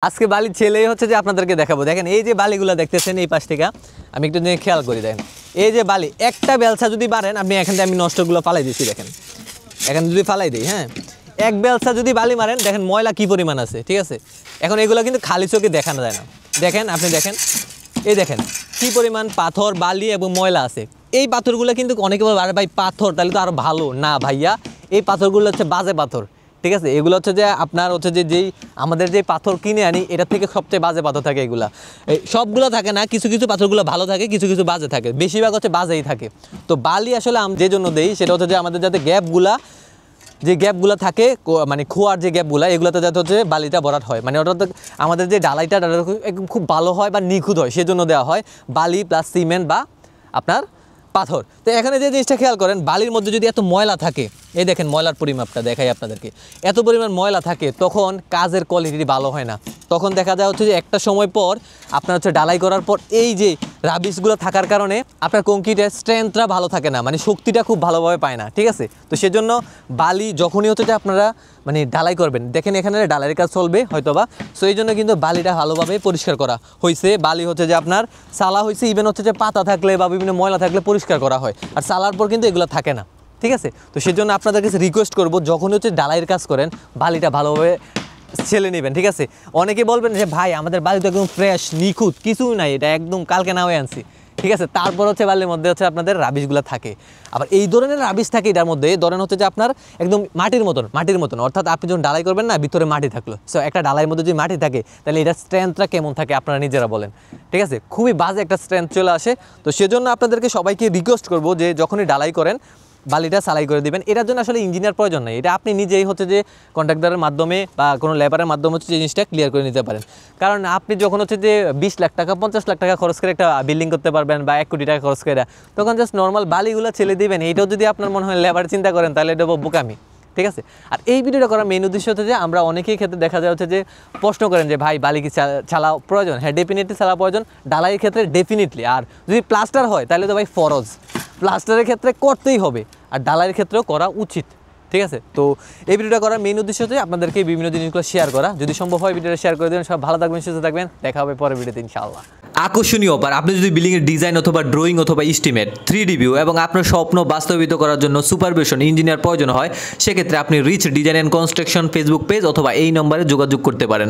আজকে বালির ছেলেই হচ্ছে যে আপনাদেরকে দেখাবো। দেখেন এই যে বালিগুলো দেখতেছেন এই পাশ থেকে আমি একটু খেয়াল করি। দেখেন এই যে বালি একটা বেলসা যদি বাড়েন আপনি এখান থেকে আমি নষ্টগুলো ফালাই দিচ্ছি। দেখেন এখানে যদি ফালাই দিই, হ্যাঁ, এক বেলসা যদি বালি মারেন দেখেন ময়লা কি পরিমাণ আছে, ঠিক আছে। এখন এগুলো কিন্তু খালি চোখে দেখানো যায় না। দেখেন আপনি দেখেন এই দেখেন কি পরিমাণ পাথর বালি এবং ময়লা আছে। এই পাথরগুলো কিন্তু অনেকে বলে আরে ভাই পাথর তাহলে তো আরও ভালো না ভাইয়া, এই পাথরগুলো হচ্ছে বাজে পাথর, ঠিক আছে। এগুলো হচ্ছে যে আপনার হচ্ছে যে যেই আমাদের যে পাথর কিনে আনি এটা থেকে সবচেয়ে বাজে পাথর থাকে এগুলা। এই সবগুলো থাকে না, কিছু কিছু পাথরগুলো ভালো থাকে, কিছু কিছু বাজে থাকে, বেশিরভাগ হচ্ছে বাজেই থাকে। তো বালি আসলে যে জন্য দেই সেটা হচ্ছে যে আমাদের যাতে গ্যাপগুলো থাকে মানে খোয়ার যে গ্যাপগুলো এগুলোতে যাতে হচ্ছে বালিটা ভরাট হয়, মানে ওটা আমাদের যে ডালাইটা একদম খুব ভালো হয় বা নিখুঁত হয় সেজন্য দেওয়া হয় বালি প্লাস সিমেন্ট বা আপনার পাথর। তো এখানে যে জিনিসটা খেয়াল করেন বালির মধ্যে যদি এত ময়লা থাকে, এই দেখেন ময়লার পরিমাপটা দেখাই আপনাদেরকে, এত পরিমাণ ময়লা থাকে তখন কাজের কোয়ালিটি ভালো হয় না। তখন দেখা যায় হচ্ছে যে একটা সময় পর আপনার হচ্ছে ডালাই করার পর এই যে রাবিশগুলো থাকার কারণে আপনার কংক্রিটের স্ট্রেংথটা ভালো থাকে না, মানে শক্তিটা খুব ভালোভাবে পায় না, ঠিক আছে। তো সেজন্য বালি যখনই হচ্ছে যে আপনারা মানে ডালাই করবেন, দেখেন এখানে ডালাইয়ের কাজ চলবে হয়তোবা, সো এই জন্য কিন্তু বালিটা ভালোভাবে পরিষ্কার করা হয়েছে। বালি হচ্ছে যে আপনার সালা হয়েছে, ইভেন হচ্ছে যে পাতা থাকলে বা বিভিন্ন ময়লা থাকলে পরিষ্কার করা হয়, আর সালার পর কিন্তু এগুলো থাকে না, ঠিক আছে। তো সেজন্য আপনাদের কাছে রিকোয়েস্ট করবো যখন হচ্ছে ডালাইয়ের কাজ করেন বালিটা ভালোভাবে ছেলে নেবেন, ঠিক আছে। অনেকে বলবেন যে ভাই আমাদের বালি তো একদম ফ্রেশ নিখুঁত কিছুই নাই, এটা একদম কালকে নাও আনছি, ঠিক আছে। তারপর হচ্ছে বালির মধ্যে হচ্ছে আপনাদের রাবিশগুলো থাকে। আবার এই ধরনের রাবিশ থাকে এটার মধ্যে ধরেন হচ্ছে যে আপনার একদম মাটির মতন, অর্থাৎ আপনি যখন ডালাই করবেন না ভিতরে মাটি থাকলো, সো একটা ডালাইয়ের মধ্যে যদি মাটি থাকে তাহলে এটার স্ট্রেংথটা কেমন থাকে আপনারা নিজেরা বলেন, ঠিক আছে। খুবই বাজে একটা স্ট্রেংথ চলে আসে। তো সেজন্য আপনাদেরকে সবাইকে রিকোয়েস্ট করবো যে যখনই ডালাই করেন বালিটা সালাই করে দিবেন। এটার জন্য আসলে ইঞ্জিনিয়ার প্রয়োজন নেই, এটা আপনি নিজেই হচ্ছে যে কন্ট্রাক্টরের মাধ্যমে বা কোনো লেবারের মাধ্যমে হচ্ছে জিনিসটা ক্লিয়ার করে নিতে পারেন। কারণ আপনি যখন হচ্ছে যে 20 লাখ টাকা 50 লাখ টাকা খরচ করে একটা বিল্ডিং করতে পারবেন বা 1 কোটি টাকা খরচ করে, তখন জাস্ট নর্মাল বালিগুলো ছেলে দিবেন। এইটাও যদি আপনার মনে হয় লেবার চিন্তা করেন তাহলে এটা বোকামি, ঠিক আছে। আর এই ভিডিওটা করার মেইন উদ্দেশ্য হচ্ছে যে আমরা অনেকেই ক্ষেত্রে দেখা যায় হচ্ছে যে প্রশ্ন করেন যে ভাই বালি কি ছালা প্রয়োজন, হ্যাঁ ডেফিনেটলি ছালা প্রয়োজন, ডালাইয়ের ক্ষেত্রে ডেফিনেটলি, আর যদি প্লাস্টার হয় তাহলে তো ভাই ফরজ, প্লাস্টারের ক্ষেত্রে করতেই হবে, আর ডালাইয়ের ক্ষেত্রেও করা উচিত, ঠিক আছে। তো এই ভিডিওটা করার মেইন উদ্দেশ্য হচ্ছে আপনাদেরকে বিভিন্ন জিনিসগুলো শেয়ার করা, যদি সম্ভব হয় ভিডিওটা শেয়ার করে দেবেন। সব ভালো থাকবেন, সুস্থ থাকবেন, দেখা হবে পরের ভিডিওতে ইনশাআল্লাহ। আকর্ষণীয় অফার, আপনি যদি বিল্ডিংয়ের ডিজাইন অথবা ড্রয়িং অথবা এস্টিমেট 3D ভিউ এবং আপনার স্বপ্ন বাস্তবায়িত করার জন্য সুপারভিশন ইঞ্জিনিয়ার প্রয়োজন হয়, সেক্ষেত্রে আপনি rich design and construction Facebook page অথবা এই নম্বরে যোগাযোগ করতে পারেন।